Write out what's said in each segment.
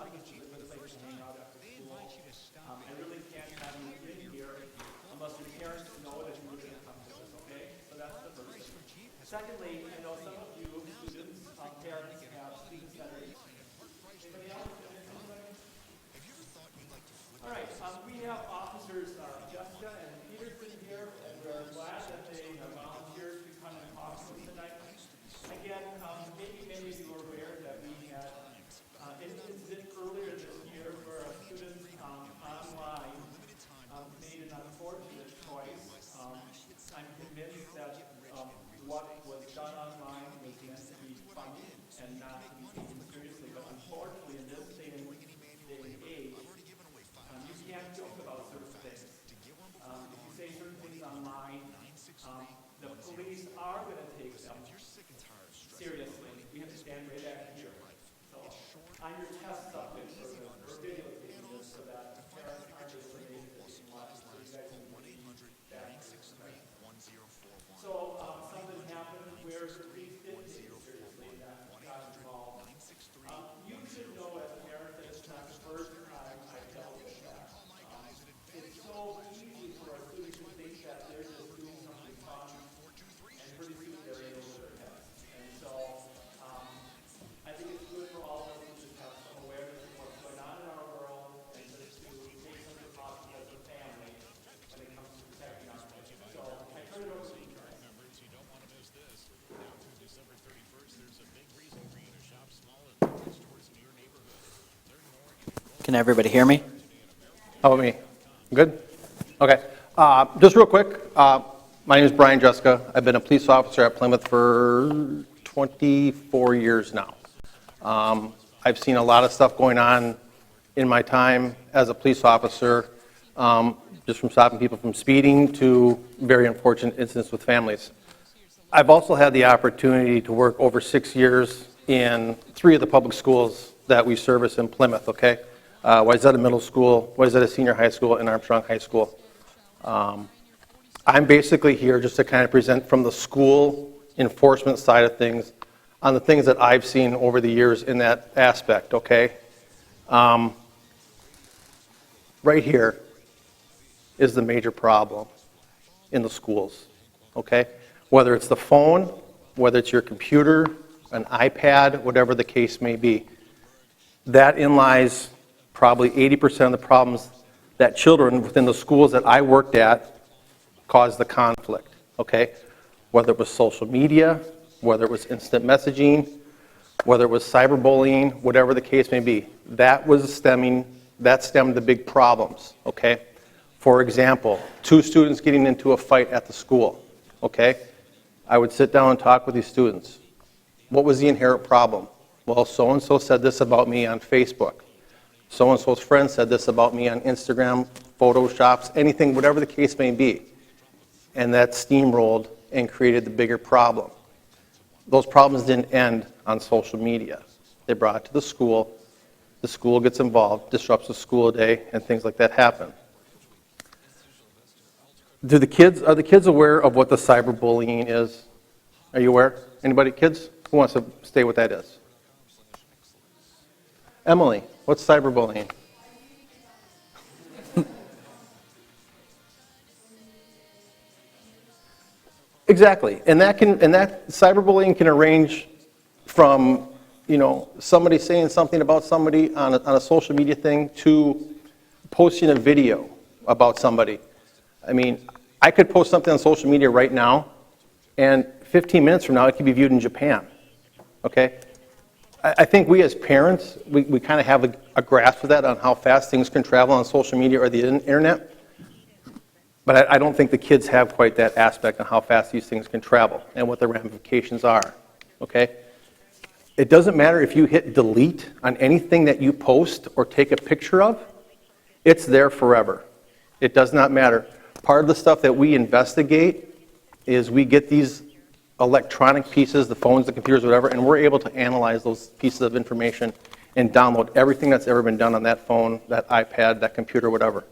think it's a good place to hang out after school. I really can't have you in here unless your parents know that you're going to come to this, okay? So that's the first thing. Secondly, I know some of you students, parents have student centers. Anybody else? All right, we have officers Jessica and Peterson here, and we're glad that they have volunteered to come and talk to us tonight. Again, maybe many of you are aware that we had an incident earlier this year where a student online made an unfortunate choice. I'm convinced that what was done online was meant to be funny and not to be taken seriously, but unfortunately in this day and age, you can't joke about certain things. If you say certain things online, the police are going to take them seriously. We have to stand right back here. So, on your test subject for videotaping this so that parents aren't discriminated if you want to. So you guys can read that. So, something happened where the police didn't take it seriously and that got involved. You should know as a parent that it's not the first time I've dealt with that. It's so easy for our students to think that they're just doing something fun, and pretty soon they're in over their heads. And so, I think it's good for all of us to just have some awareness of what's going on in our world and just to take some precautions as a family when it comes to protecting our kids. So, I turn it over to you guys. You don't want to miss this. Now through December 31st, there's a big reason for you to shop small and local stores in your neighborhood. Learn more. Can everybody hear me? How about me? Good? Okay. Just real quick, my name is Brian Jessica. I've been a police officer at Plymouth for 24 years now. I've seen a lot of stuff going on in my time as a police officer, just from stopping people from speeding to very unfortunate incidents with families. I've also had the opportunity to work over 6 years in 3 of the public schools that we service in Plymouth, okay? Wayzata Middle School, Wayzata Senior High School, and Armstrong High School. I'm basically here just to kind of present from the school enforcement side of things on the things that I've seen over the years in that aspect, okay? Right here is the major problem in the schools, okay? Whether it's the phone, whether it's your computer, an iPad, whatever the case may be. That in lies probably 80% of the problems that children within the schools that I worked at caused the conflict, okay? Whether it was social media, whether it was instant messaging, whether it was cyberbullying, whatever the case may be. That stemmed the big problems, okay? For example, 2 students getting into a fight at the school, okay? I would sit down and talk with these students. What was the inherent problem? Well, so-and-so said this about me on Facebook. So-and-so's friend said this about me on Instagram, Photoshops, anything, whatever the case may be. And that steamrolled and created the bigger problem. Those problems didn't end on social media. They brought it to the school gets involved, disrupts the school day, and things like that happen. Are the kids aware of what the cyberbullying is? Are you aware? Anybody, kids? Who wants to state what that is? Emily, what's cyberbullying? Exactly, and that cyberbullying can range from, somebody saying something about somebody on a social media thing to posting a video about somebody. I mean, I could post something on social media right now, and 15 minutes from now, it could be viewed in Japan. Okay? I think we as parents, we kind of have a grasp of that on how fast things can travel on social media or the internet. But I don't think the kids have quite that aspect on how fast these things can travel and what the ramifications are. Okay? It doesn't matter if you hit delete on anything that you post or take a picture of, it's there forever. It does not matter. Part of the stuff that we investigate is we get these electronic pieces, the phones, the computers, whatever, and we're able to analyze those pieces of information and download everything that's ever been done on that phone, that iPad, that computer, whatever.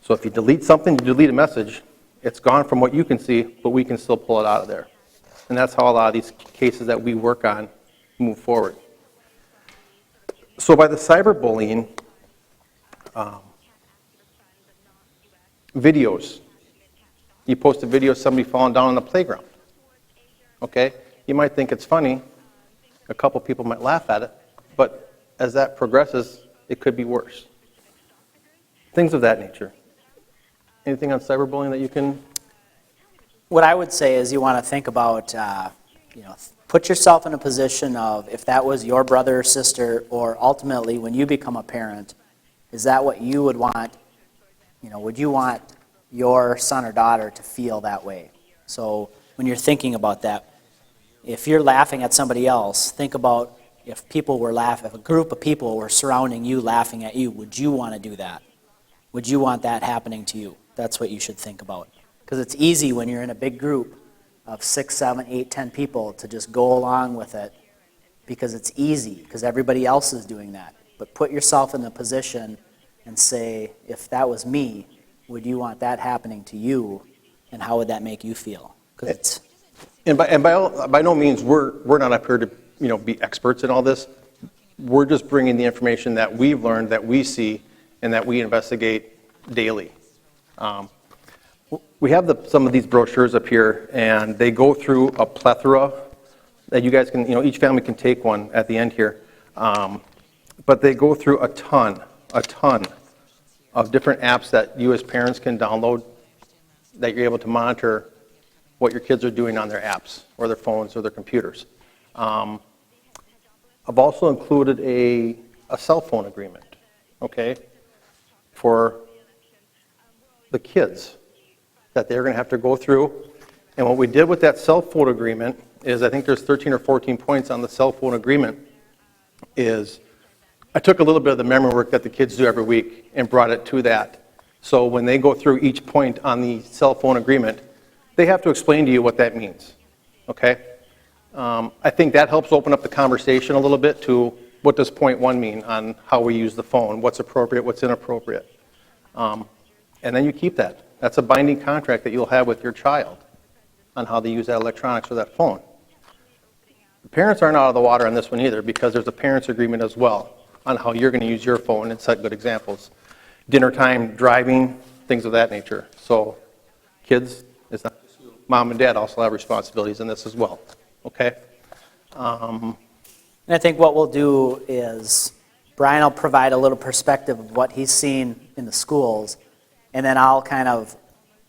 So if you delete something, you delete a message, it's gone from what you can see, but we can still pull it out of there. And that's how a lot of these cases that we work on move forward. So by the cyberbullying, videos. You post a video of somebody falling down on the playground. Okay? You might think it's funny. A couple people might laugh at it. But as that progresses, it could be worse. Things of that nature. Anything on cyberbullying that you can... What I would say is you want to think about, put yourself in a position of if that was your brother or sister, or ultimately when you become a parent, is that what you would want? Would you want your son or daughter to feel that way? So when you're thinking about that, if you're laughing at somebody else, think about if people were laughing, if a group of people were surrounding you laughing at you, would you want to do that? Would you want that happening to you? That's what you should think about. Because it's easy when you're in a big group of 6, 7, 8, 10 people to just go along with it because it's easy, because everybody else is doing that. But put yourself in the position and say, if that was me, would you want that happening to you, and how would that make you feel? Because it's... And by no means, we're not up here to be experts in all this. We're just bringing the information that we've learned, that we see, and that we investigate daily. We have some of these brochures up here, and they go through a plethora that you guys can, each family can take one at the end here. But they go through a ton of different apps that you as parents can download that you're able to monitor what your kids are doing on their apps or their phones or their computers. I've also included a cell phone agreement, okay, for the kids that they're going to have to go through. And what we did with that cell phone agreement is, I think there's 13 or 14 points on the cell phone agreement, is I took a little bit of the memory work that the kids do every week and brought it to that. So when they go through each point on the cell phone agreement, they have to explain to you what that means, okay? I think that helps open up the conversation a little bit to what does point 1 mean on how we use the phone, what's appropriate, what's inappropriate. And then you keep that. That's a binding contract that you'll have with your child on how they use that electronics or that phone. The parents aren't out of the water on this one either, because there's a parents' agreement as well on how you're going to use your phone and set good examples. Dinner time, driving, things of that nature. So kids, it's not just you. Mom and dad also have responsibilities in this as well, okay? And I think what we'll do is Brian will provide a little perspective of what he's seen in the schools, and then I'll kind of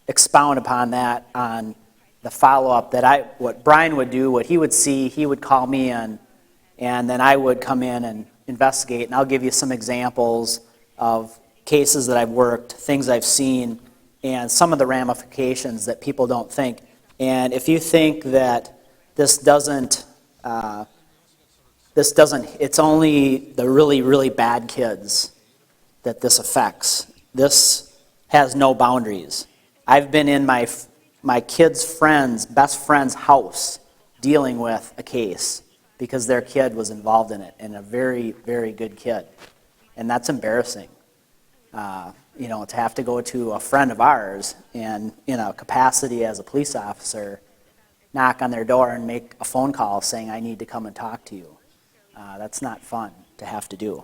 expound upon that on the follow-up that what Brian would do, what he would see, he would call me in, and then I would come in and investigate, and I'll give you some examples of cases that I've worked, things I've seen, and some of the ramifications that people don't think. And if you think that this doesn't, it's only the really, really bad kids that this affects. This has no boundaries. I've been in my kids' friends, best friend's house dealing with a case because their kid was involved in it, and a very, very good kid. And that's embarrassing. To have to go to a friend of ours and, in a capacity as a police officer, knock on their door and make a phone call saying, I need to come and talk to you. That's not fun to have to do.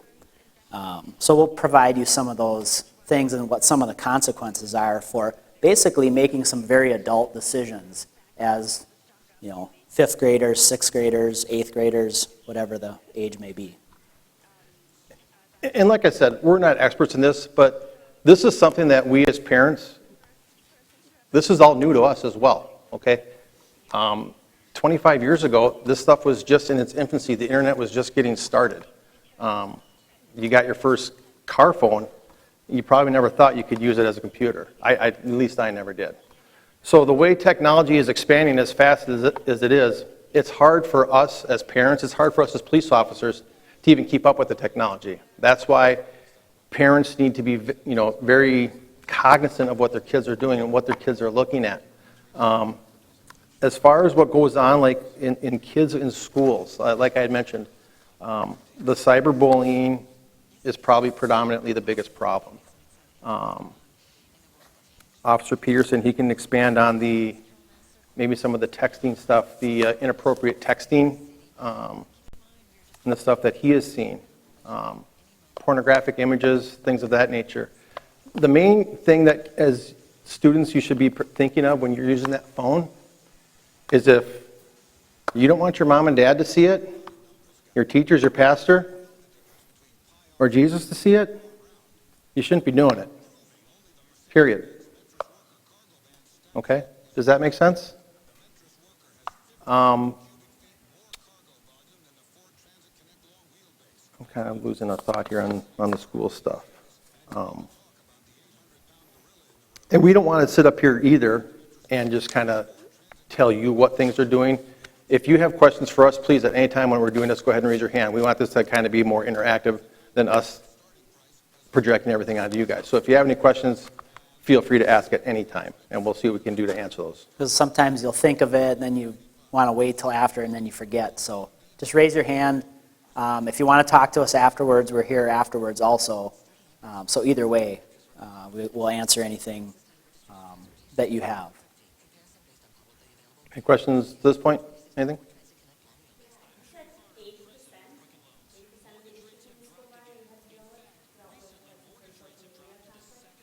So we'll provide you some of those things and what some of the consequences are for basically making some very adult decisions as, 5th graders, 6th graders, 8th graders, whatever the age may be. And like I said, we're not experts in this, but this is something that we as parents, this is all new to us as well, okay? 25 years ago, this stuff was just in its infancy. The internet was just getting started. You got your first car phone, you probably never thought you could use it as a computer. At least I never did. So the way technology is expanding as fast as it is, it's hard for us as parents, it's hard for us as police officers to even keep up with the technology. That's why parents need to be, very cognizant of what their kids are doing and what their kids are looking at. As far as what goes on, like in kids in schools, like I had mentioned, the cyberbullying is probably predominantly the biggest problem. Officer Peterson, he can expand on maybe some of the texting stuff, the inappropriate texting, and the stuff that he has seen. pornographic images, things of that nature. The main thing that as students you should be thinking of when you're using that phone is if you don't want your mom and dad to see it, your teachers, your pastor, or Jesus to see it, you shouldn't be doing it. Period. Okay? Does that make sense? I'm kind of losing a thought here on the school stuff. And we don't want to sit up here either and just kind of tell you what things are doing. If you have questions for us, please, at any time when we're doing this, go ahead and raise your hand. We want this to kind of be more interactive than us projecting everything onto you guys. So if you have any questions, feel free to ask at any time, and we'll see what we can do to answer those. Because sometimes you'll think of it, and then you want to wait till after, and then you forget. So just raise your hand. If you want to talk to us afterwards, we're here afterwards also. So either way, we'll answer anything that you have. Any questions at this point? Anything?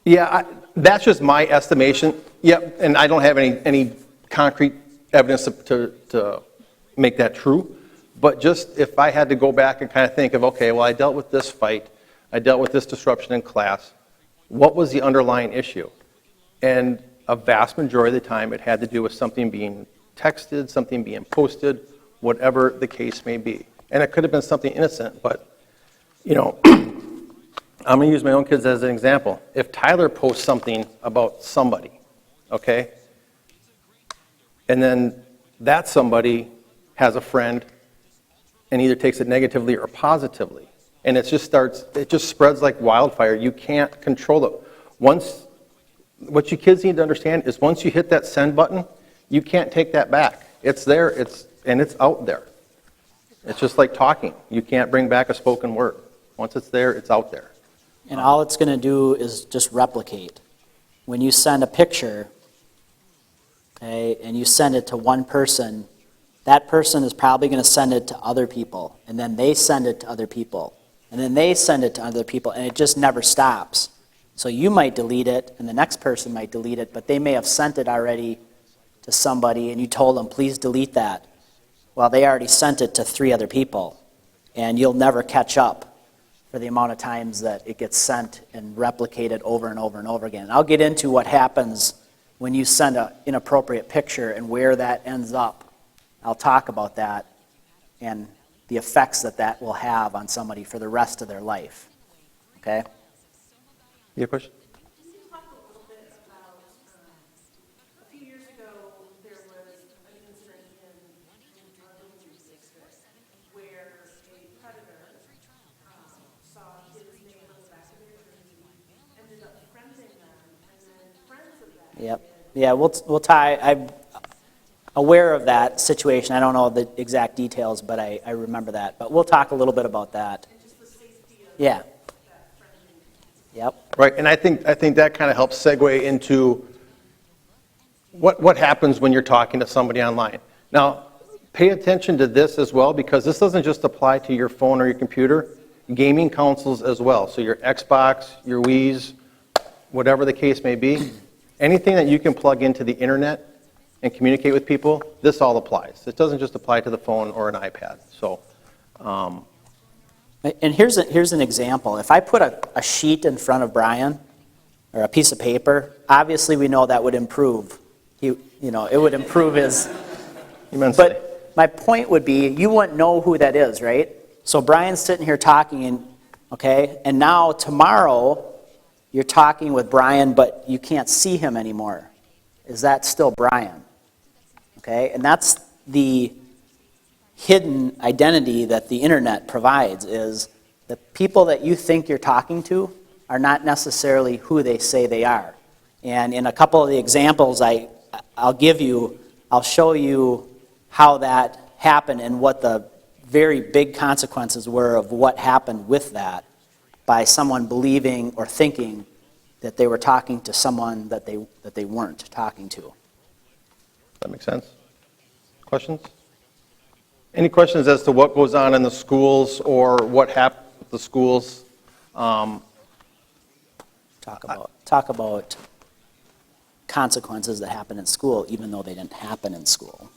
Yeah, that's just my estimation. Yep, and I don't have any concrete evidence to make that true. But just if I had to go back and kind of think of, okay, well, I dealt with this fight, I dealt with this disruption in class, what was the underlying issue? And a vast majority of the time, it had to do with something being texted, something being posted, whatever the case may be. And it could have been something innocent, but, you know, I'm going to use my own kids as an example. If Tyler posts something about somebody, okay, and then that somebody has a friend and either takes it negatively or positively, and it just spreads like wildfire. You can't control it. What you kids need to understand is once you hit that send button, you can't take that back. It's there, and it's out there. It's just like talking. You can't bring back a spoken word. Once it's there, it's out there. And all it's going to do is just replicate. When you send a picture, okay, and you send it to one person, that person is probably going to send it to other people, and then they send it to other people, and then they send it to other people, and it just never stops. So you might delete it, and the next person might delete it, but they may have sent it already to somebody, and you told them, please delete that. Well, they already sent it to 3 other people, and you'll never catch up for the amount of times that it gets sent and replicated over and over and over again. And I'll get into what happens when you send an inappropriate picture and where that ends up. I'll talk about that and the effects that will have on somebody for the rest of their life. Okay? You have a question? Can you talk a little bit about, a few years ago, there was an incident in our elementary district where a predator saw kids' name on the back of their jersey, ended up friending them, and then friends of that Yep. kid. Yeah, we'll tie. I'm aware of that situation. I don't know the exact details, but I remember that. But we'll talk a little bit about that. And just the safety of Yeah. that friending. Yep. Right, and I think that kind of helps segue into what happens when you're talking to somebody online. Now, pay attention to this as well, because this doesn't just apply to your phone or your computer. Gaming consoles as well. So your Xbox, your Wii's, whatever the case may be, anything that you can plug into the internet and communicate with people, this all applies. It doesn't just apply to the phone or an iPad. So. And here's an example. If I put a sheet in front of Brian, or a piece of paper, obviously we know that would improve. It would improve his. Immensely. But my point would be, you wouldn't know who that is, right? So Brian's sitting here talking, and now tomorrow you're talking with Brian, but you can't see him anymore. Is that still Brian? Okay, and that's the hidden identity that the internet provides, is the people that you think you're talking to are not necessarily who they say they are. And in a couple of the examples I'll show you how that happened and what the very big consequences were of what happened with that by someone believing or thinking that they were talking to someone that they weren't talking to. That makes sense? Questions? Any questions as to what goes on in the schools or what the schools. Talk about consequences that happen in school, even though they didn't happen in school.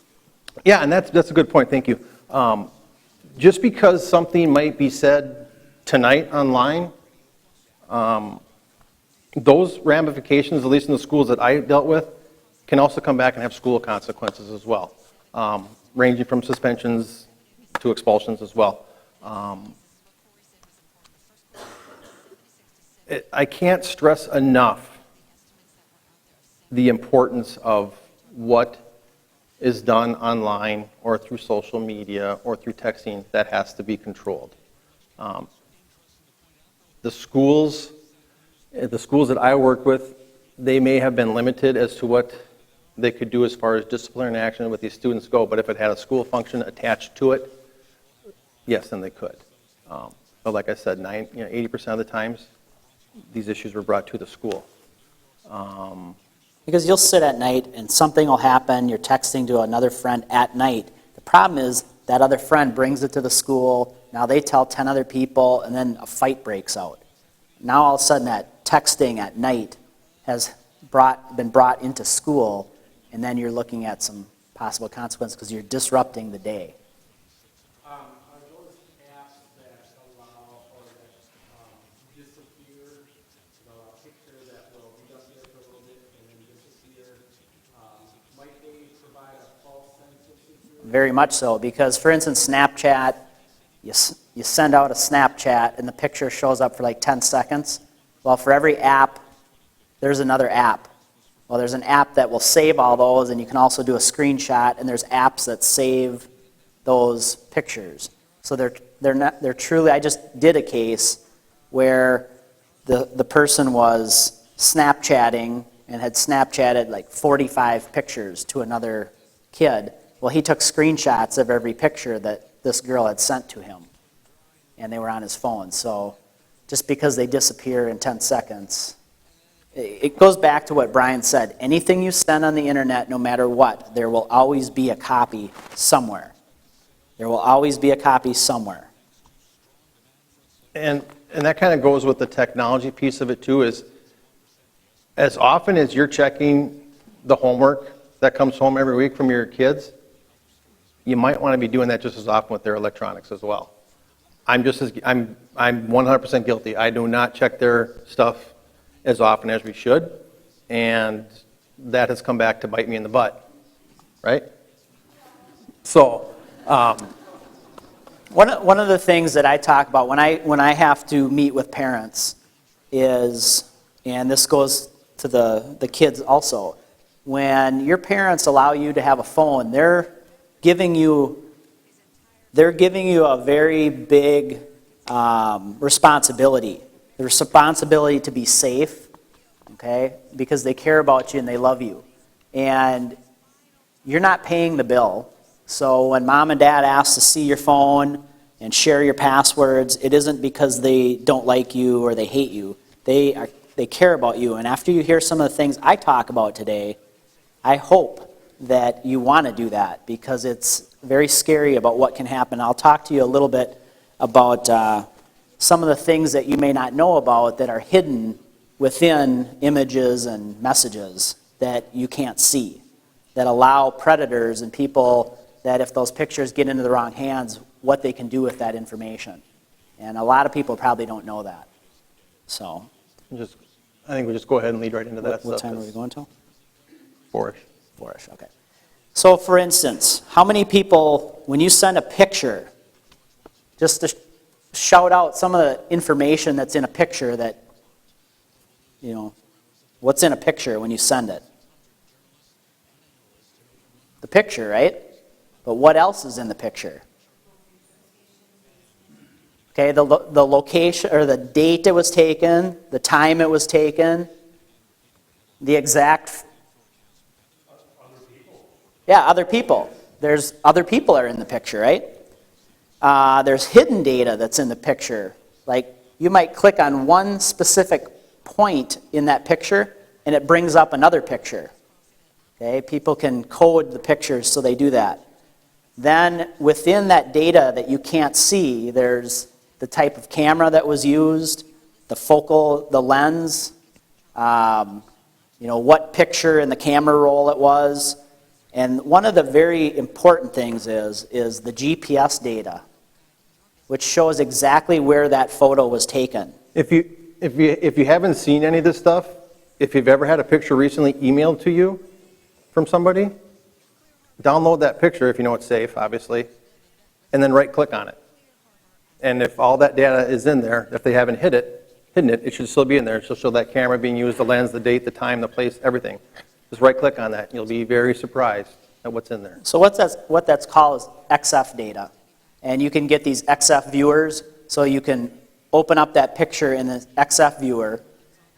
Yeah, and that's a good point, thank you. Just because something might be said tonight online, those ramifications, at least in the schools that I dealt with, can also come back and have school consequences as well, ranging from suspensions to expulsions as well. I can't stress enough the importance of what is done online or through social media or through texting that has to be controlled. The schools that I work with, they may have been limited as to what they could do as far as disciplinary action with these students go, but if it had a school function attached to it, yes, then they could. But like I said, 80% of the times, these issues were brought to the school. Because you'll sit at night and something will happen, you're texting to another friend at night. The problem is that other friend brings it to the school, now they tell 10 other people, and then a fight breaks out. Now all of a sudden that texting at night has been brought into school, and then you're looking at some possible consequences because you're disrupting the day. Are those apps that allow or that disappear, a picture that will be up there for a little bit and then disappear, might they provide a false sense of security? Very much so, because for instance, Snapchat, you send out a Snapchat and the picture shows up for like 10 seconds. Well, for every app, there's another app. Well, there's an app that will save all those, and you can also do a screenshot, and there's apps that save those pictures. So they're truly, I just did a case where the person was Snapchatting and had Snapchatted like 45 pictures to another kid. Well, he took screenshots of every picture that this girl had sent to him, and they were on his phone. So just because they disappear in 10 seconds, it goes back to what Brian said. Anything you send on the internet, no matter what, there will always be a copy somewhere. There will always be a copy somewhere. And that kind of goes with the technology piece of it too, is as often as you're checking the homework that comes home every week from your kids, you might want to be doing that just as often with their electronics as well. I'm 100% guilty. I do not check their stuff as often as we should, and that has come back to bite me in the butt, right? So, one of the things that I talk about when I have to meet with parents is, and this goes to the kids also, when your parents allow you to have a phone, they're giving you a very big responsibility. The responsibility to be safe, okay, because they care about you and they love you. And you're not paying the bill. So when mom and dad ask to see your phone and share your passwords, it isn't because they don't like you or they hate you. They care about you. And after you hear some of the things I talk about today, I hope that you want to do that, because it's very scary about what can happen. I'll talk to you a little bit about some of the things that you may not know about that are hidden within images and messages that you can't see, that allow predators and people that if those pictures get into the wrong hands, what they can do with that information. And a lot of people probably don't know that. So, I think we just go ahead and lead right into that stuff. what time are we going till? 4-ish. 4-ish, okay. So for instance, how many people, when you send a picture, just to shout out some of the information that's in a picture that, what's in a picture when you send it? The picture, right? But what else is in the picture? Okay, the location or the date it was taken, the time it was taken, the exact... Yeah, other people. There's other people are in the picture, right? There's hidden data that's in the picture. Like you might click on one specific point in that picture and it brings up another picture. Okay, people can code the pictures so they do that. Then within that data that you can't see, there's the type of camera that was used, the lens, what picture in the camera roll it was. And one of the very important things is the GPS data, which shows exactly where that photo was taken. If you haven't seen any of this stuff, if you've ever had a picture recently emailed to you from somebody, download that picture if you know it's safe, obviously, and then right-click on it. And if all that data is in there, if they haven't hidden it, it should still be in there. It should show that camera being used, the lens, the date, the time, the place, everything. Just right-click on that, and you'll be very surprised at what's in there. So what that's called is XF data. And you can get these XF viewers, so you can open up that picture in the XF viewer.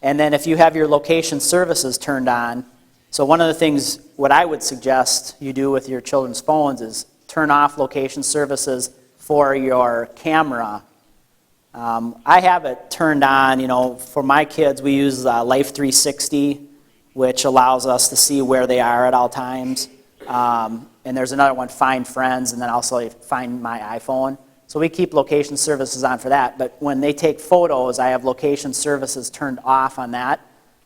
And then if you have your location services turned on, so one of the things, what I would suggest you do with your children's phones is turn off location services for your camera. I have it turned on, for my kids we use Life 360, which allows us to see where they are at all times. And there's another one, Find Friends, and then also Find My iPhone. So we keep location services on for that. But when they take photos, I have location services turned off on that.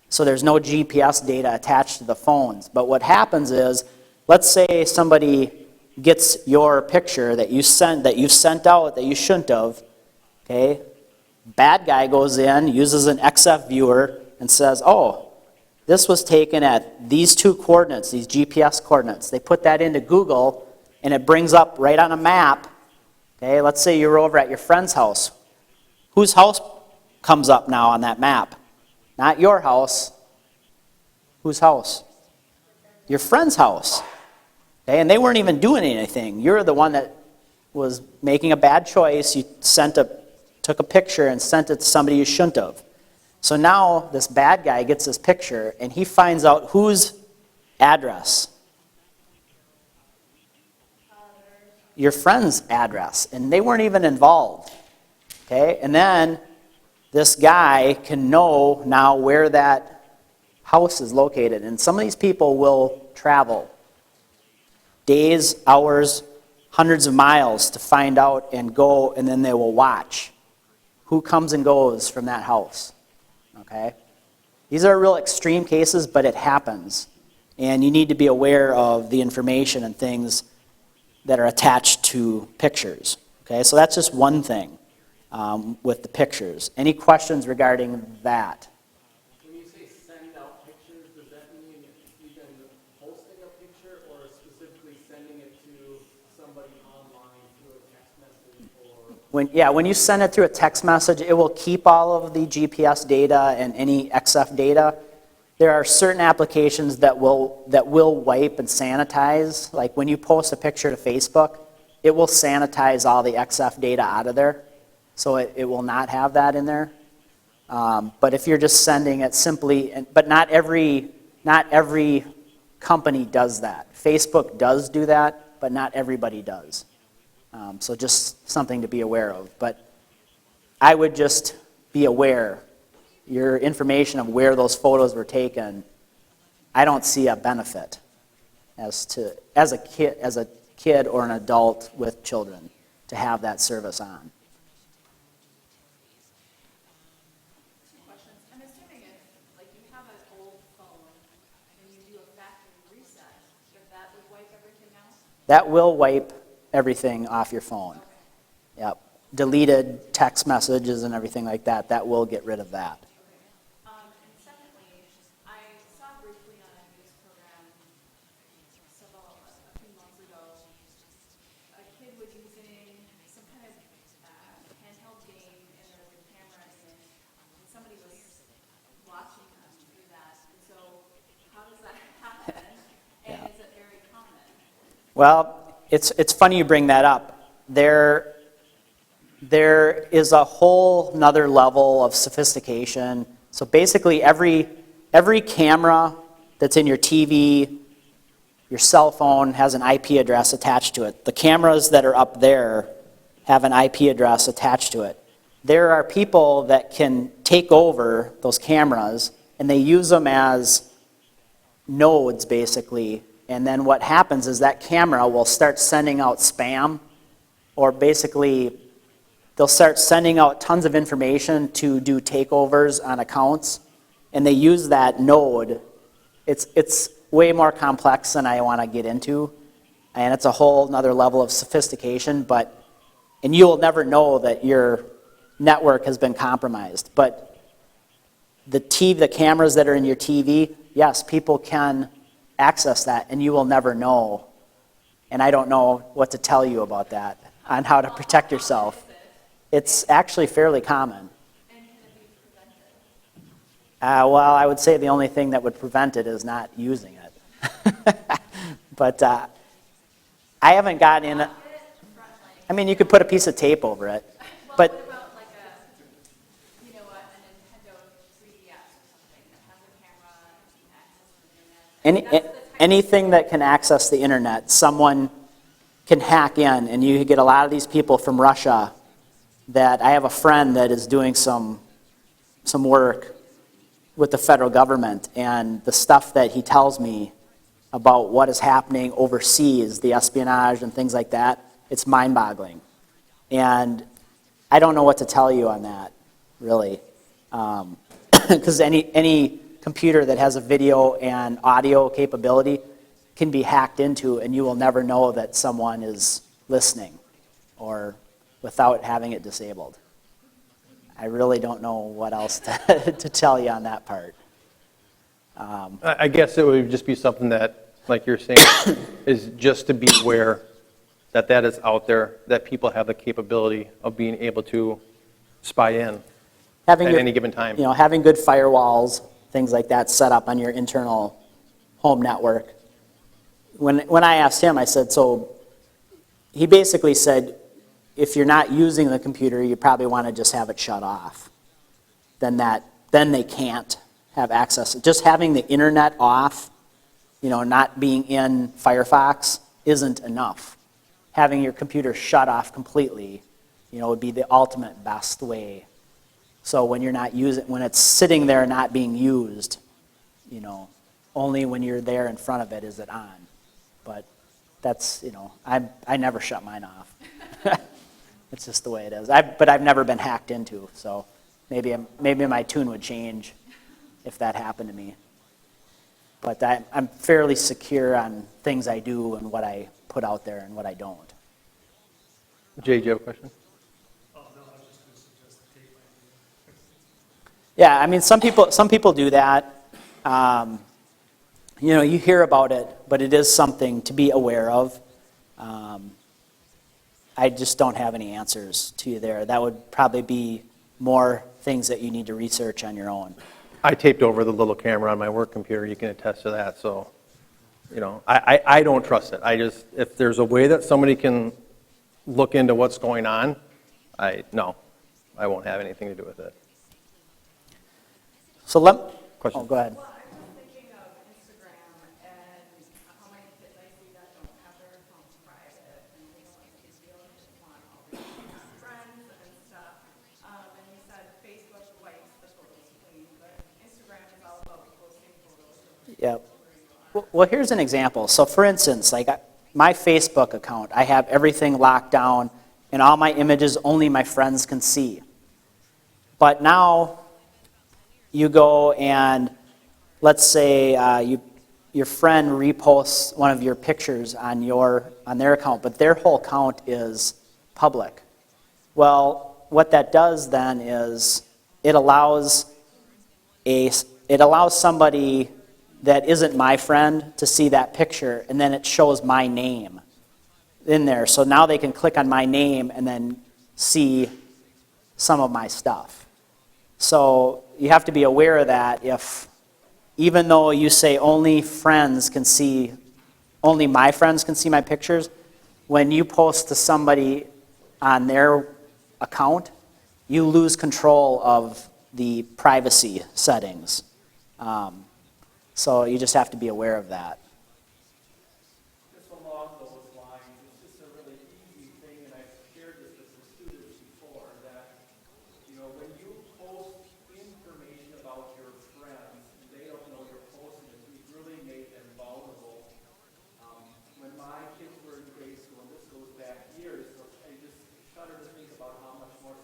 So there's no GPS data attached to the phones. But what happens is, let's say somebody gets your picture that you sent out that you shouldn't have. Okay, bad guy goes in, uses an XF viewer, and says, oh, this was taken at these two coordinates, these GPS coordinates. They put that into Google, and it brings up right on a map. Okay, let's say you're over at your friend's house. Whose house comes up now on that map? Not your house. Whose house? Your friend's house. Okay, and they weren't even doing anything. You're the one that was making a bad choice. You took a picture and sent it to somebody you shouldn't have. So now this bad guy gets this picture and he finds out whose address? Your friend's address, and they weren't even involved. Okay, and then this guy can know now where that house is located. And some of these people will travel days, hours, hundreds of miles to find out and go, and then they will watch who comes and goes from that house. Okay? These are real extreme cases, but it happens. And you need to be aware of the information and things that are attached to pictures. Okay, so that's just one thing with the pictures. Any questions regarding that? When you say send out pictures, does that mean even posting a picture or specifically sending it to somebody online through a text message or? When you send it through a text message, it will keep all of the GPS data and any XF data. There are certain applications that will wipe and sanitize. Like when you post a picture to Facebook, it will sanitize all the XF data out of there. So it will not have that in there. But if you're just sending it simply, but not every company does that. Facebook does do that, but not everybody does. So just something to be aware of. But I would just be aware. Your information of where those photos were taken, I don't see a benefit as a kid or an adult with children to have that service on. Questions? I'm assuming if, like, you have an old phone and you do a factory reset, that would wipe everything out? That will wipe everything off your phone. Yep. Deleted text messages and everything like that, that will get rid of that. And secondly, I saw briefly on a news program a few months ago, a kid was using some kind of handheld game and there was a camera in it, and somebody was watching them do that. And so how does that happen? And is it very common? Well, it's funny you bring that up. There is a whole nother level of sophistication. So basically every camera that's in your TV, your cell phone has an IP address attached to it. The cameras that are up there have an IP address attached to it. There are people that can take over those cameras and they use them as nodes basically. And then what happens is that camera will start sending out spam, or basically they'll start sending out tons of information to do takeovers on accounts, and they use that node. It's way more complex than I want to get into, and it's a whole nother level of sophistication, and you'll never know that your network has been compromised. But the cameras that are in your TV, yes, people can access that, and you will never know. And I don't know what to tell you about that, on how to protect yourself. It's actually fairly common. Well, I would say the only thing that would prevent it is not using it. But I haven't gotten in it. I mean, you could put a piece of tape over it. But What about like a Nintendo 3DS or something that has a camera and can access the internet? That's the type anything that can access the internet, someone can hack in, and you get a lot of these people from Russia. That I have a friend that is doing some work with the federal government, and the stuff that he tells me about what is happening overseas, the espionage and things like that, it's mind-boggling. And I don't know what to tell you on that, really. Because any computer that has a video and audio capability can be hacked into, and you will never know that someone is listening or without having it disabled. I really don't know what else to tell you on that part. I guess it would just be something that, like you're saying, is just to be aware that that is out there, that people have the capability of being able to spy in at any given time. Having good firewalls, things like that set up on your internal home network. When I asked him, I said, so he basically said, if you're not using the computer, you probably want to just have it shut off. Then they can't have access. Just having the internet off, not being in Firefox isn't enough. Having your computer shut off completely, would be the ultimate best way. So when when it's sitting there not being used, only when you're there in front of it is it on. But that's, I never shut mine off. It's just the way it is. But I've never been hacked into, so maybe my tune would change if that happened to me. But I'm fairly secure on things I do and what I put out there and what I don't. Jay, do you have a question? Oh, no, I was just going to suggest the tape idea. Yeah, I mean, some people do that. You hear about it, but it is something to be aware of. I just don't have any answers to you there. That would probably be more things that you need to research on your own. I taped over the little camera on my work computer. You can attest to that. So, I don't trust it. If there's a way that somebody can look into what's going on, I won't have anything to do with it. So Question? go ahead. Well, I'm just thinking of Instagram and how many kids I see that don't have their accounts private and they don't want to feel like they want all these friends and stuff. And you said Facebook wipes the photos clean, but Instagram is all about posting photos. Yep. Well, here's an example. So for instance, like my Facebook account, I have everything locked down and all my images only my friends can see. But now you go and let's say your friend reposts one of your pictures on their account, but their whole account is public. Well, what that does then is it allows somebody that isn't my friend to see that picture, and then it shows my name in there. So now they can click on my name and then see some of my stuff. So you have to be aware of that. Even though you say only my friends can see my pictures, when you post to somebody on their account, you lose control of the privacy settings. So you just have to be aware of that. Just along those lines, it's just a really easy thing, and I've shared this with the students before, that, when you post information about your friends, they don't know you're posting it, you've really made them vulnerable. When my kids were in grade school, and this goes back years, so I just shudder to think about how much more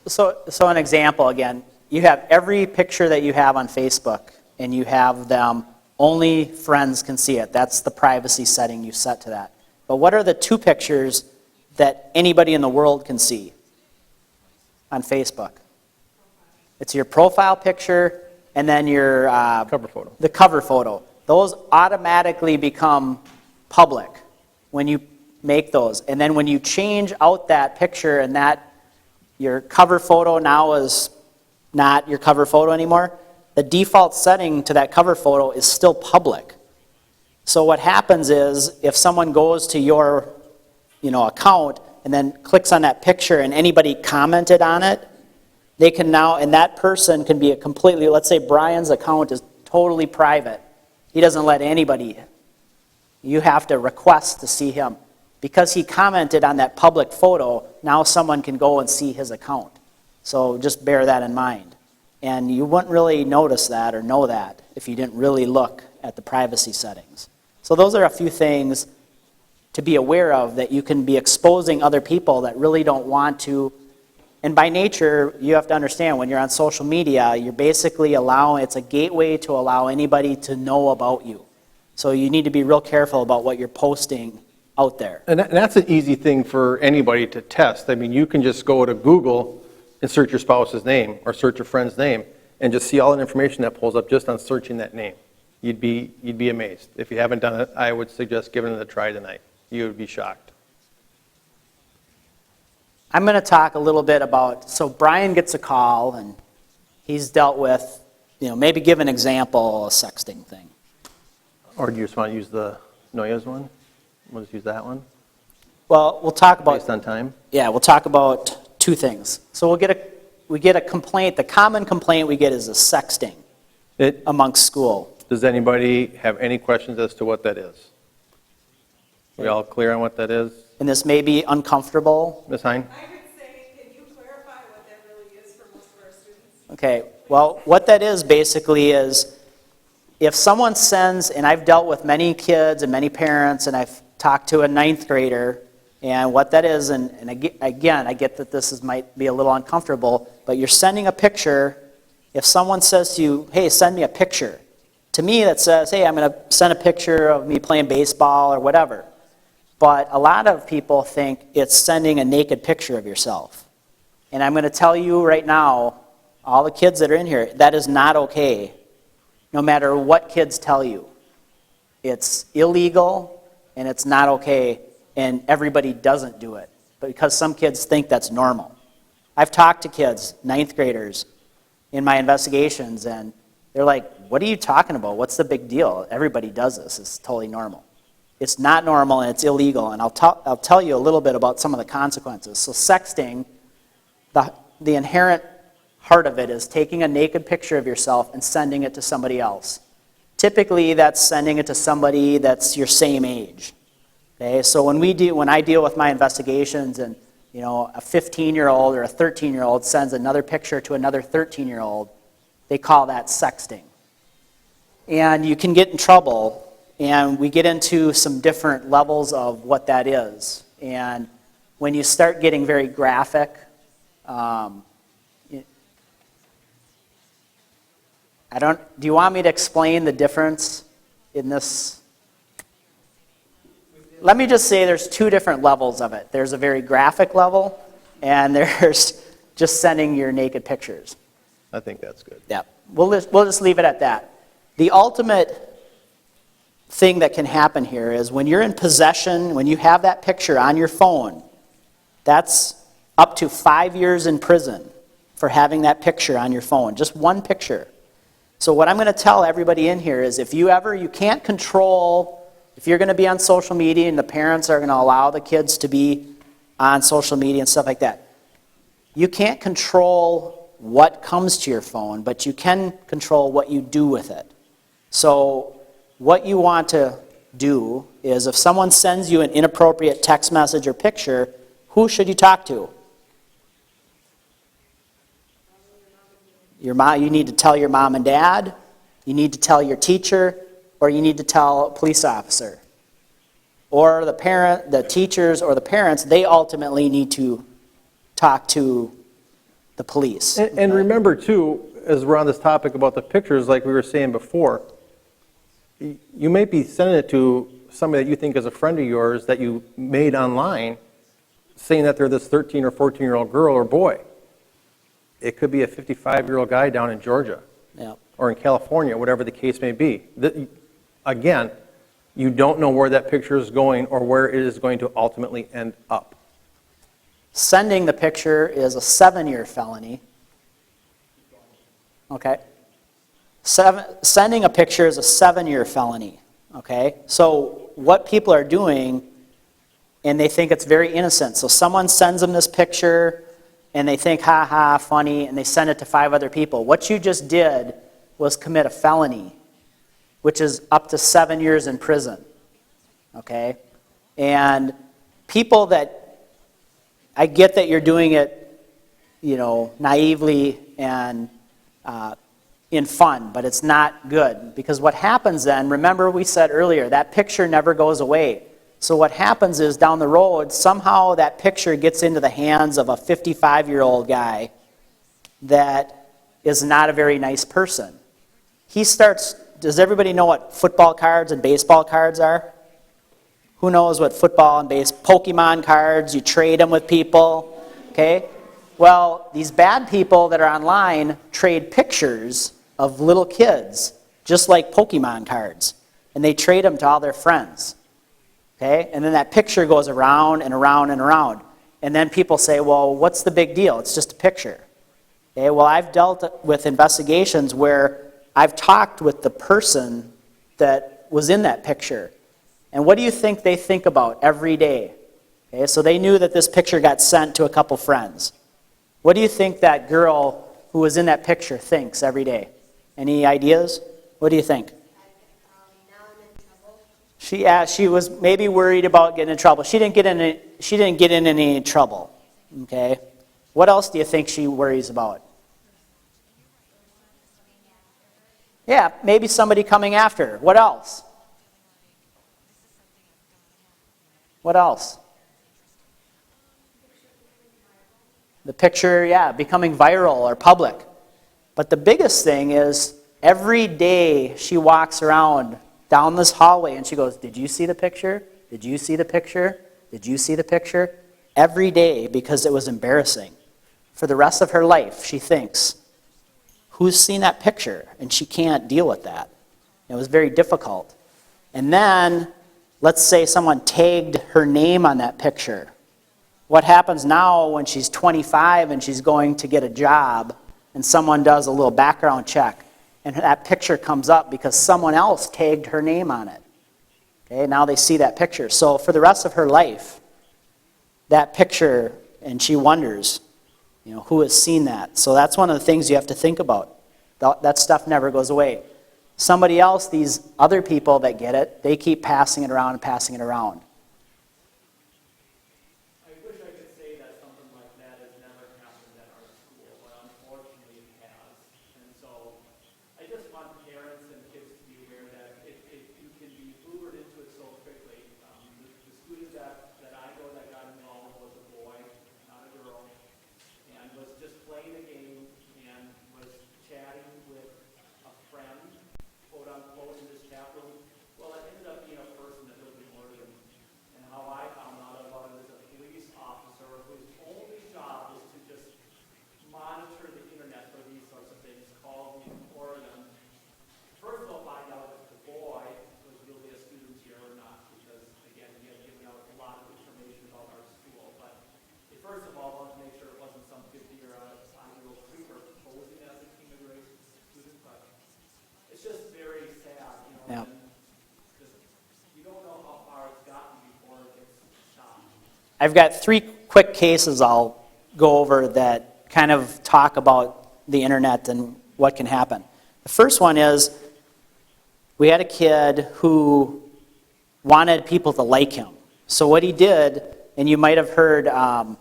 So an example again, you have every picture that you have on Facebook, and you have them, only friends can see it. That's the privacy setting you set to that. But what are the 2 pictures that anybody in the world can see on Facebook? It's your profile picture and then your Cover photo. the cover photo. Those automatically become public when you make those. And then when you change out that picture and that your cover photo now is not your cover photo anymore, the default setting to that cover photo is still public. So what happens is if someone goes to your account and then clicks on that picture and anybody commented on it, they can now, and that person can be a completely, let's say Brian's account is totally private. He doesn't let anybody, you have to request to see him. Because he commented on that public photo, now someone can go and see his account. So just bear that in mind. And you wouldn't really notice that or know that if you didn't really look at the privacy settings. So those are a few things to be aware of, that you can be exposing other people that really don't want to. And by nature, you have to understand, when you're on social media, you're basically it's a gateway to allow anybody to know about you. So you need to be real careful about what you're posting out there. And that's an easy thing for anybody to test. I mean, you can just go to Google and search your spouse's name or search your friend's name and just see all the information that pulls up just on searching that name. You'd be amazed. If you haven't done it, I would suggest giving it a try tonight. You would be shocked. I'm going to talk a little bit about, so Brian gets a call and he's dealt with, maybe give an example, a sexting thing. Or do you just want to use the Noya's one? We'll just use that one? Well, we'll talk about, Based on time? yeah, we'll talk about 2 things. So we get a complaint, the common complaint we get is a sexting amongst school. Does anybody have any questions as to what that is? We all clear on what that is? And this may be uncomfortable. Ms. Hine? I would say, can you clarify what that really is for most of our students? Okay, well, what that is basically is if someone sends, and I've dealt with many kids and many parents, and I've talked to a 9th grader, and what that is, and again, I get that this might be a little uncomfortable, but you're sending a picture. If someone says to you, hey, send me a picture, to me that says, hey, I'm going to send a picture of me playing baseball or whatever. But a lot of people think it's sending a naked picture of yourself. And I'm going to tell you right now, all the kids that are in here, that is not okay, no matter what kids tell you. It's illegal, and it's not okay, and everybody doesn't do it, but because some kids think that's normal. I've talked to kids, 9th graders, in my investigations, and they're like, what are you talking about? What's the big deal? Everybody does this. It's totally normal. It's not normal, and it's illegal, and I'll tell you a little bit about some of the consequences. So sexting, the inherent heart of it is taking a naked picture of yourself and sending it to somebody else. Typically, that's sending it to somebody that's your same age. Okay, so when I deal with my investigations, and a 15-year-old or a 13-year-old sends another picture to another 13-year-old, they call that sexting. And you can get in trouble, and we get into some different levels of what that is. And when you start getting very graphic, do you want me to explain the difference in this? Let me just say there's 2 different levels of it. There's a very graphic level, and there's just sending your naked pictures. I think that's good. Yeah, we'll just leave it at that. The ultimate thing that can happen here is when you're in possession, when you have that picture on your phone, that's up to 5 years in prison for having that picture on your phone, just one picture. So what I'm going to tell everybody in here is if you can't control, if you're going to be on social media and the parents are going to allow the kids to be on social media and stuff like that, you can't control what comes to your phone, but you can control what you do with it. So what you want to do is if someone sends you an inappropriate text message or picture, who should you talk to? Your mom. You need to tell your mom and dad, you need to tell your teacher, or you need to tell a police officer. Or the teachers or the parents, they ultimately need to talk to the police. And remember too, as we're on this topic about the pictures, like we were saying before, you may be sending it to somebody that you think is a friend of yours that you made online, saying that they're this 13 or 14-year-old girl or boy. It could be a 55-year-old guy down in Georgia Yeah. or in California, whatever the case may be. Again, you don't know where that picture is going or where it is going to ultimately end up. Sending the picture is a 7-year felony. Okay? Sending a picture is a 7-year felony. Okay? So what people are doing, and they think it's very innocent. So someone sends them this picture, and they think, ha ha, funny, and they send it to 5 other people. What you just did was commit a felony, which is up to 7 years in prison. Okay? And people that, I get that you're doing it, naively and in fun, but it's not good. Because what happens then, remember we said earlier, that picture never goes away. So what happens is down the road, somehow that picture gets into the hands of a 55-year-old guy that is not a very nice person. Does everybody know what football cards and baseball cards are? Who knows what football and Pokemon cards, you trade them with people, okay? Well, these bad people that are online trade pictures of little kids, just like Pokemon cards, and they trade them to all their friends, okay? And then that picture goes around and around and around. And then people say, well, what's the big deal? It's just a picture. Okay, well, I've dealt with investigations where I've talked with the person that was in that picture. And what do you think they think about every day? Okay, so they knew that this picture got sent to a couple friends. What do you think that girl who was in that picture thinks every day? Any ideas? What do you think? Now I'm in trouble. She was maybe worried about getting in trouble. She didn't get in any trouble. Okay? What else do you think she worries about? Yeah, maybe somebody coming after her. What else? What else? The picture, becoming viral or public. But the biggest thing is every day she walks around down this hallway and she goes, did you see the picture? Did you see the picture? Did you see the picture? Every day, because it was embarrassing. For the rest of her life, she thinks, who's seen that picture? And she can't deal with that. It was very difficult. And then, let's say someone tagged her name on that picture. What happens now when she's 25 and she's going to get a job and someone does a little background check and that picture comes up because someone else tagged her name on it? Okay, now they see that picture. So for the rest of her life, that picture, and she wonders, who has seen that? So that's one of the things you have to think about. That stuff never goes away. Somebody else, these other people that get it, they keep passing it around and passing it around. I wish I could say that something like that has never happened at our school, but unfortunately it has. And so I just want parents and kids to be aware that you can be lured into it so quickly. The student that I know that got involved was a boy, not a girl, and was just playing a game and was chatting with a friend, quote unquote, in this chat room. Well, it ended up being a person that lived in Oregon. And how I found out about it is a police officer whose only job is to just monitor the internet for these sorts of things, called me from Oregon. First of all, find out if the boy was really a student here or not, because again, he had given out a lot of information about our school. But they first of all wanted to make sure it wasn't some 50-year-old creeper posing as a human race student. But it's just very sad, Yeah. and just, you don't know how far it's gotten before it gets stopped. I've got 3 quick cases I'll go over that kind of talk about the internet and what can happen. The first one is we had a kid who wanted people to like him. So what he did, and you might have heard the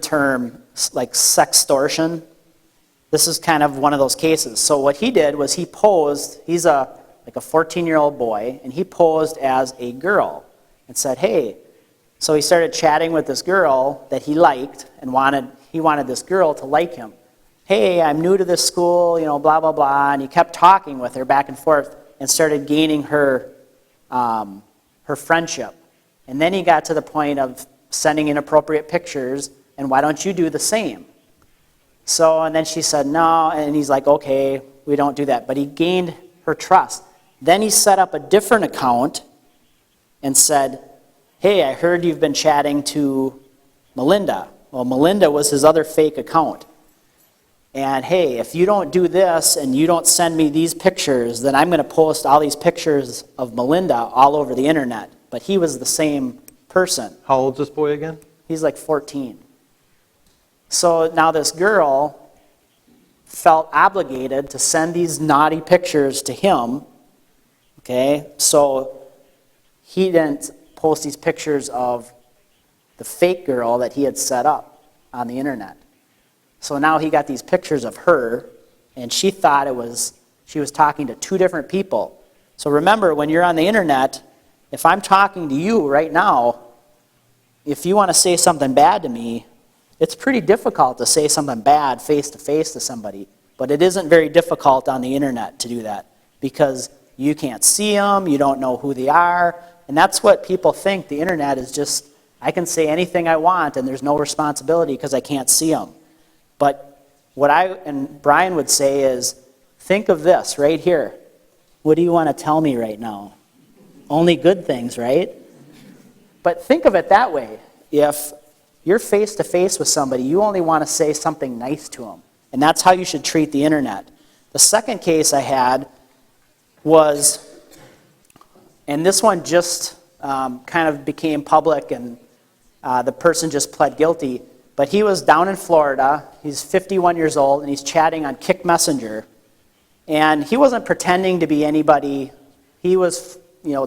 term like sextortion. This is kind of one of those cases. So what he did was he posed. He's like a 14-year-old boy, and he posed as a girl and said, "Hey." So he started chatting with this girl that he liked and wanted he wanted this girl to like him. Hey, I'm new to this school, blah, blah, blah. And he kept talking with her back and forth and started gaining her friendship. And then he got to the point of sending inappropriate pictures, and why don't you do the same? So, and then she said no, and he's like, okay, we don't do that. But he gained her trust. Then he set up a different account and said, hey, I heard you've been chatting to Melinda. Well, Melinda was his other fake account. And hey, if you don't do this and you don't send me these pictures, then I'm going to post all these pictures of Melinda all over the internet. But he was the same person. How old's this boy again? He's like 14. So now this girl felt obligated to send these naughty pictures to him. Okay, so he didn't post these pictures of the fake girl that he had set up on the internet. So now he got these pictures of her, and she thought she was talking to two different people. So remember, when you're on the internet, if I'm talking to you right now, if you want to say something bad to me, it's pretty difficult to say something bad face-to-face to somebody. But it isn't very difficult on the internet to do that, because you can't see them, you don't know who they are, and that's what people think. The internet is just, I can say anything I want, and there's no responsibility because I can't see them. But what I and Brian would say is, think of this right here. What do you want to tell me right now? Only good things, right? But think of it that way. If you're face-to-face with somebody, you only want to say something nice to them. And that's how you should treat the internet. The second case I had was, and this one just kind of became public, and the person just pled guilty. But he was down in Florida. He's 51 years old, and he's chatting on Kick Messenger. And he wasn't pretending to be anybody. He was,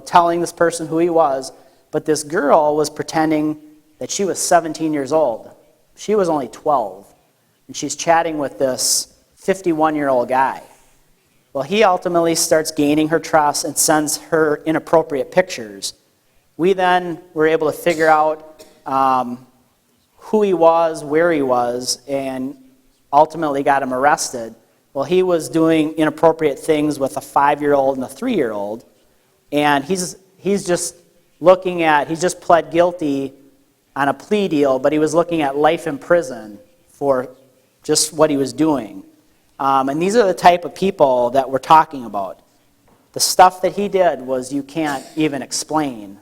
telling this person who he was. But this girl was pretending that she was 17 years old. She was only 12. And she's chatting with this 51-year-old guy. Well, he ultimately starts gaining her trust and sends her inappropriate pictures. We then were able to figure out who he was, where he was, and ultimately got him arrested. Well, he was doing inappropriate things with a 5-year-old and a 3-year-old, and he's just he just pled guilty on a plea deal, but he was looking at life in prison for just what he was doing. And these are the type of people that we're talking about. The stuff that he did was you can't even explain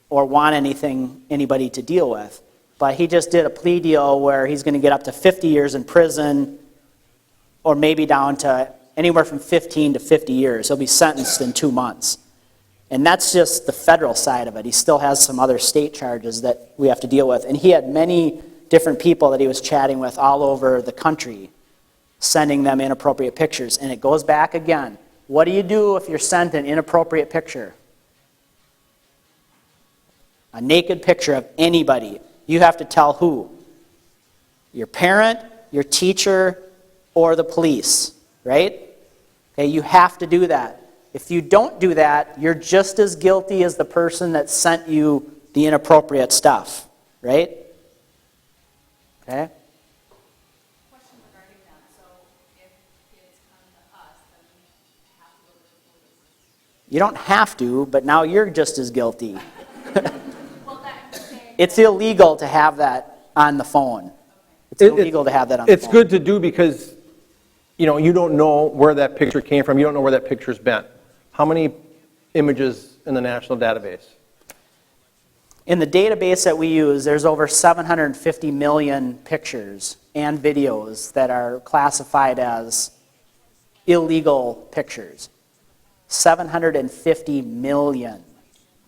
or want anybody to deal with. But he just did a plea deal where he's going to get up to 50 years in prison, or maybe down to anywhere from 15 to 50 years. He'll be sentenced in 2 months. And that's just the federal side of it. He still has some other state charges that we have to deal with. And he had many different people that he was chatting with all over the country, sending them inappropriate pictures. And it goes back again. What do you do if you're sent an inappropriate picture? A naked picture of anybody. You have to tell who? Your parent, your teacher, or the police, right? Okay, you have to do that. If you don't do that, you're just as guilty as the person that sent you the inappropriate stuff, right? Okay? Question regarding that. So if kids come to us, then we have to go to the police. You don't have to, but now you're just as guilty. Well, that I'm saying. It's illegal to have that on the phone. It's illegal to have that on the phone. It's good to do because, you don't know where that picture came from. You don't know where that picture's been. How many images in the national database? In the database that we use, there's over 750 million pictures and videos that are classified as illegal pictures. 750 million,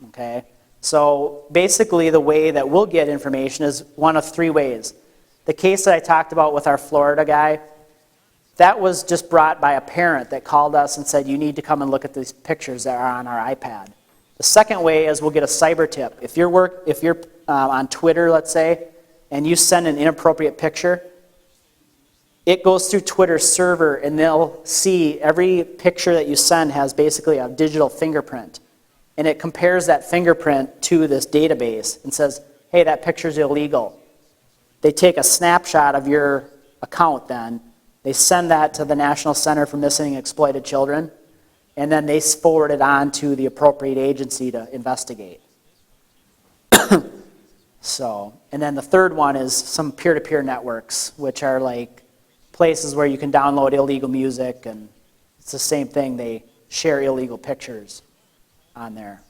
okay? So basically the way that we'll get information is one of 3 ways. The case that I talked about with our Florida guy, that was just brought by a parent that called us and said, you need to come and look at these pictures that are on our iPad. The second way is we'll get a cyber tip. If you're on Twitter, let's say, and you send an inappropriate picture, it goes through Twitter's server and they'll see every picture that you send has basically a digital fingerprint. And it compares that fingerprint to this database and says, hey, that picture's illegal. they take a snapshot of your account then, they send that to the National Center for Missing and Exploited Children, and then they forward it on to the appropriate agency to investigate. So, and then the third one is some peer-to-peer networks, which are like places where you can download illegal music, and it's the same thing, they share illegal pictures on there.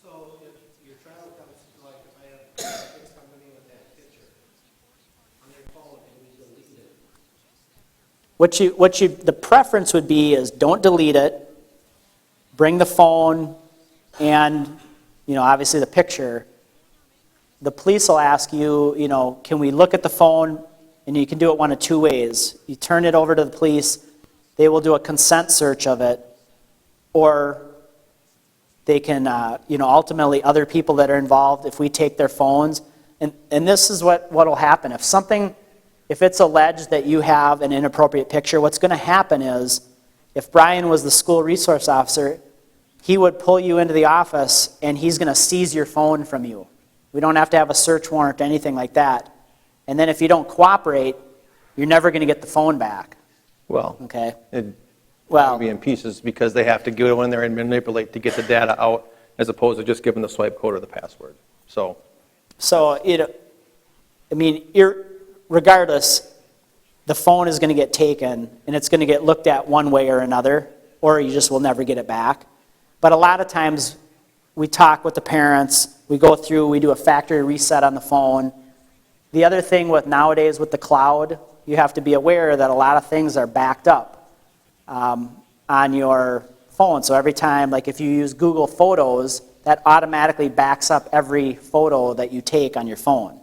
So if your child comes, like if I have kids coming in with that picture on their phone and we delete it, The preference would be is don't delete it, bring the phone and, obviously the picture. The police will ask you, can we look at the phone? And you can do it one of two ways. You turn it over to the police, they will do a consent search of it, or they can, ultimately other people that are involved, if we take their phones, and this is what will happen. If it's alleged that you have an inappropriate picture, what's going to happen is, if Brian was the school resource officer, he would pull you into the office and he's going to seize your phone from you. We don't have to have a search warrant or anything like that. And then if you don't cooperate, you're never going to get the phone back. Well, Okay? it Well, would be in pieces because they have to go in there and manipulate to get the data out as opposed to just giving the swipe code or the password. So, regardless, the phone is going to get taken and it's going to get looked at one way or another, or you just will never get it back. But a lot of times we talk with the parents, we go through, we do a factory reset on the phone. The other thing nowadays with the cloud, you have to be aware that a lot of things are backed up on your phone. So every time, like if you use Google Photos, that automatically backs up every photo that you take on your phone.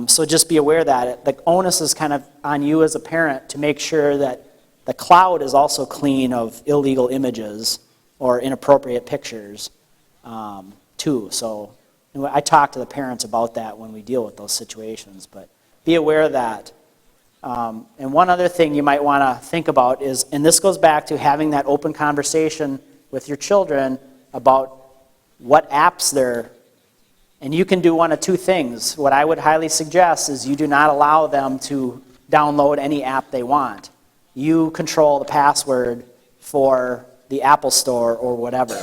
So just be aware that the onus is kind of on you as a parent to make sure that the cloud is also clean of illegal images or inappropriate pictures too. So I talk to the parents about that when we deal with those situations, but be aware of that. And one other thing you might want to think about is, and this goes back to having that open conversation with your children about what apps they're, and you can do one of two things. What I would highly suggest is you do not allow them to download any app they want. You control the password for the Apple Store or whatever,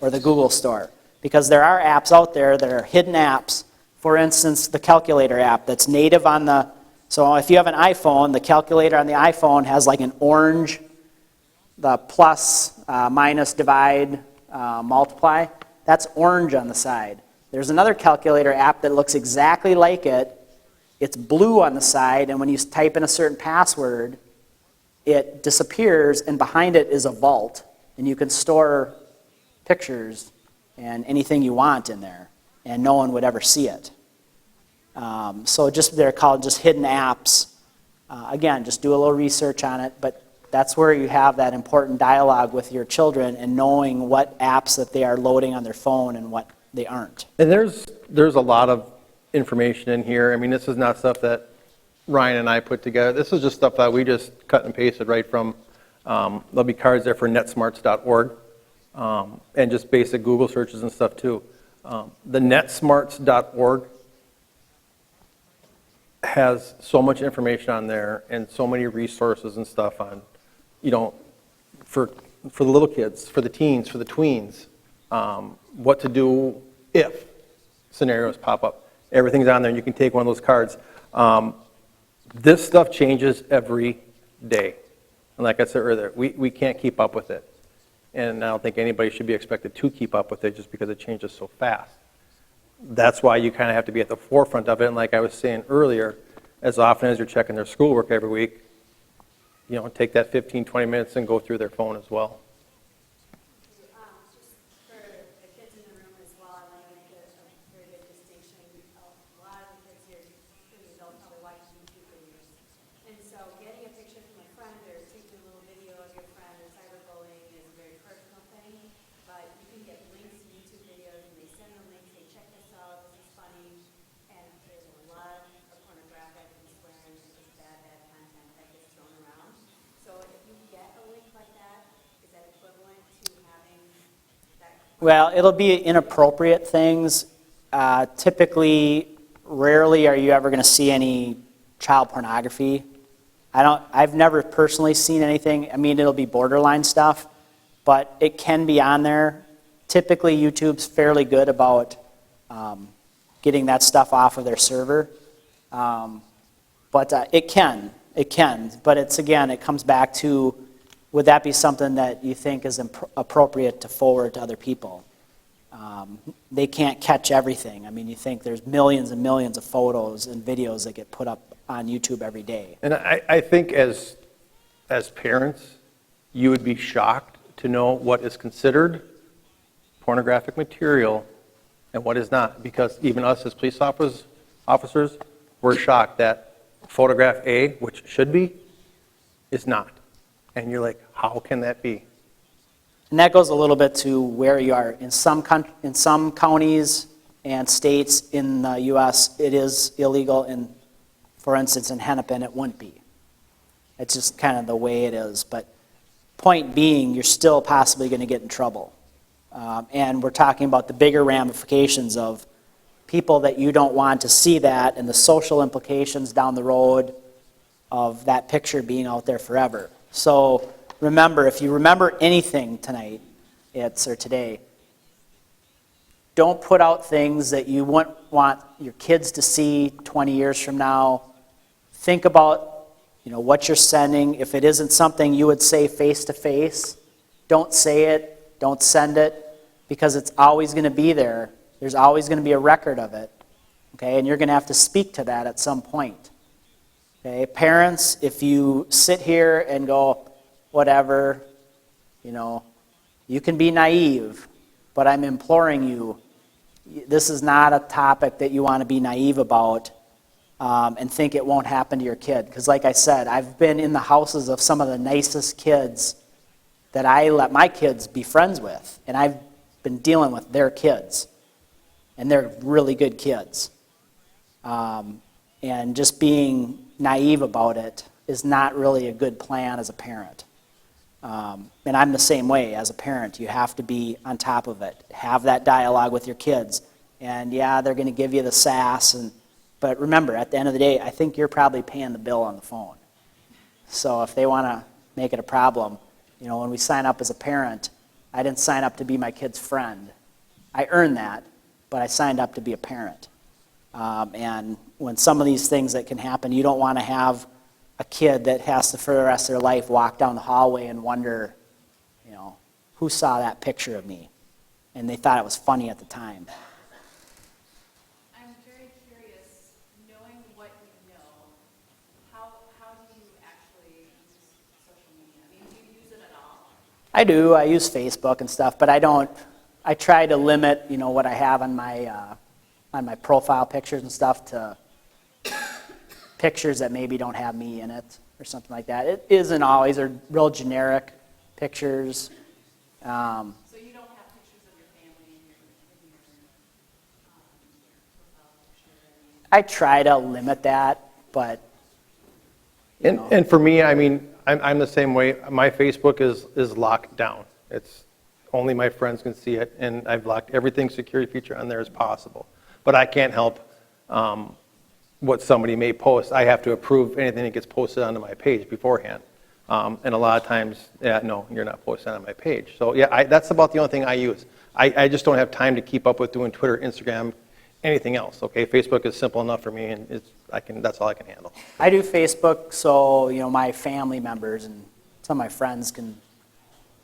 or the Google Store. Because there are apps out there that are hidden apps. For instance, the calculator app that's native on so if you have an iPhone, the calculator on the iPhone has like an orange, the plus, minus, divide, multiply. That's orange on the side. There's another calculator app that looks exactly like it. It's blue on the side, and when you type in a certain password, it disappears, and behind it is a vault, and you can store pictures and anything you want in there, and no one would ever see it. So they're called just hidden apps. Again, just do a little research on it, but that's where you have that important dialogue with your children and knowing what apps that they are loading on their phone and what they aren't. and there's a lot of information in here. I mean, this is not stuff that Ryan and I put together. This is just stuff that we just cut and pasted right from, there'll be cards there for netsmarts.org, and just basic Google searches and stuff too. The netsmarts.org has so much information on there and so many resources and stuff on, for the little kids, for the teens, for the tweens, what to do if scenarios pop up. Everything's on there, and you can take one of those cards. This stuff changes every day. And like I said earlier, we can't keep up with it. And I don't think anybody should be expected to keep up with it just because it changes so fast. That's why you kind of have to be at the forefront of it. And like I was saying earlier, as often as you're checking their schoolwork every week, take that 15, 20 minutes and go through their phone as well. Just for the kids in the room as well, I want to make a very good distinction. A lot of the kids here, they'll probably watch YouTube videos. And so getting a picture from a friend or taking a little video of your friend or cyberbullying is a very personal thing. But you can get links to YouTube videos, and they send the links, they check this out, this is funny. And there's a lot of pornographic and swearing and just bad content that gets thrown around. So if you get a link like that, is that equivalent to having that? Well, it'll be inappropriate things. Typically, rarely are you ever going to see any child pornography. I've never personally seen anything. I mean, it'll be borderline stuff, but it can be on there. Typically, YouTube's fairly good about getting that stuff off of their server. But it can. But it comes back to, would that be something that you think is appropriate to forward to other people? They can't catch everything. I mean, you think there's millions and millions of photos and videos that get put up on YouTube every day. And I think as parents, you would be shocked to know what is considered pornographic material and what is not. Because even us as police officers, we're shocked that photograph A, which should be, is not. And you're like, how can that be? And that goes a little bit to where you are. In some counties and states in the U.S., it is illegal. And for instance, in Hennepin, it wouldn't be. It's just kind of the way it is. But point being, you're still possibly going to get in trouble. And we're talking about the bigger ramifications of people that you don't want to see that and the social implications down the road of that picture being out there forever. So remember, if you remember anything tonight, or today, don't put out things that you wouldn't want your kids to see 20 years from now. Think about what you're sending. If it isn't something you would say face to face, don't say it, don't send it, because it's always going to be there. There's always going to be a record of it, okay? And you're going to have to speak to that at some point. Okay, parents, if you sit here and go, whatever, you can be naive, but I'm imploring you, this is not a topic that you want to be naive about and think it won't happen to your kid. Because like I said, I've been in the houses of some of the nicest kids that I let my kids be friends with, and I've been dealing with their kids, and they're really good kids. And just being naive about it is not really a good plan as a parent. And I'm the same way as a parent. You have to be on top of it. Have that dialogue with your kids. And yeah, they're going to give you the sass. But remember, at the end of the day, I think you're probably paying the bill on the phone. So if they want to make it a problem, when we sign up as a parent, I didn't sign up to be my kid's friend. I earned that, but I signed up to be a parent. And when some of these things that can happen, you don't want to have a kid that has to, for the rest of their life, walk down the hallway and wonder, who saw that picture of me? And they thought it was funny at the time. I'm very curious, knowing what you know, how do you actually use social media? I mean, do you use it at all? I do. I use Facebook and stuff, but I try to limit, what I have on my profile pictures and stuff to pictures that maybe don't have me in it or something like that. It isn't always. They're real generic pictures. So you don't have pictures of your family in your profile picture? I try to limit that, but And for me, I mean, I'm the same way. My Facebook is locked down. It's only my friends can see it, and I've locked everything security feature on there as possible. But I can't help what somebody may post. I have to approve anything that gets posted onto my page beforehand. And a lot of times, no, you're not posting on my page. So yeah, that's about the only thing I use. I just don't have time to keep up with doing Twitter, Instagram, anything else. Okay, Facebook is simple enough for me, and that's all I can handle. I do Facebook so my family members and some of my friends can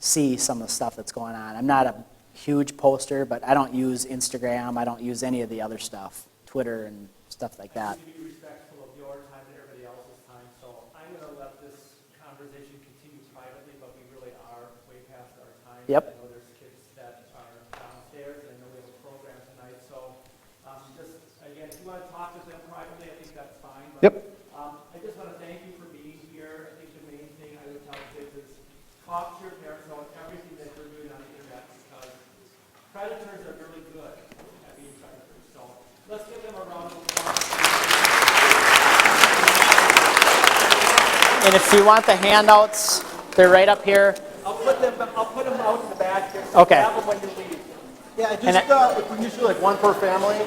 see some of the stuff that's going on. I'm not a huge poster, but I don't use Instagram. I don't use any of the other stuff, Twitter and stuff like that. To be respectful of your time and everybody else's time, so I'm going to let this conversation continue privately, but we really are way past our time. Yep. I know there's kids that are downstairs, and I know we have a program tonight, so just, again, if you want to talk with them privately, I think that's fine. But, Yep. I just want to thank you for being here. I think the main thing I would tell kids is talk to your parents about everything that you're doing on the internet, because predators are really good at being predators. So let's give them a round of applause. And if you want the handouts, they're right up here. I'll put them out in the back here. So Okay. grab them when you leave. Yeah, And just, if we just do like one per family,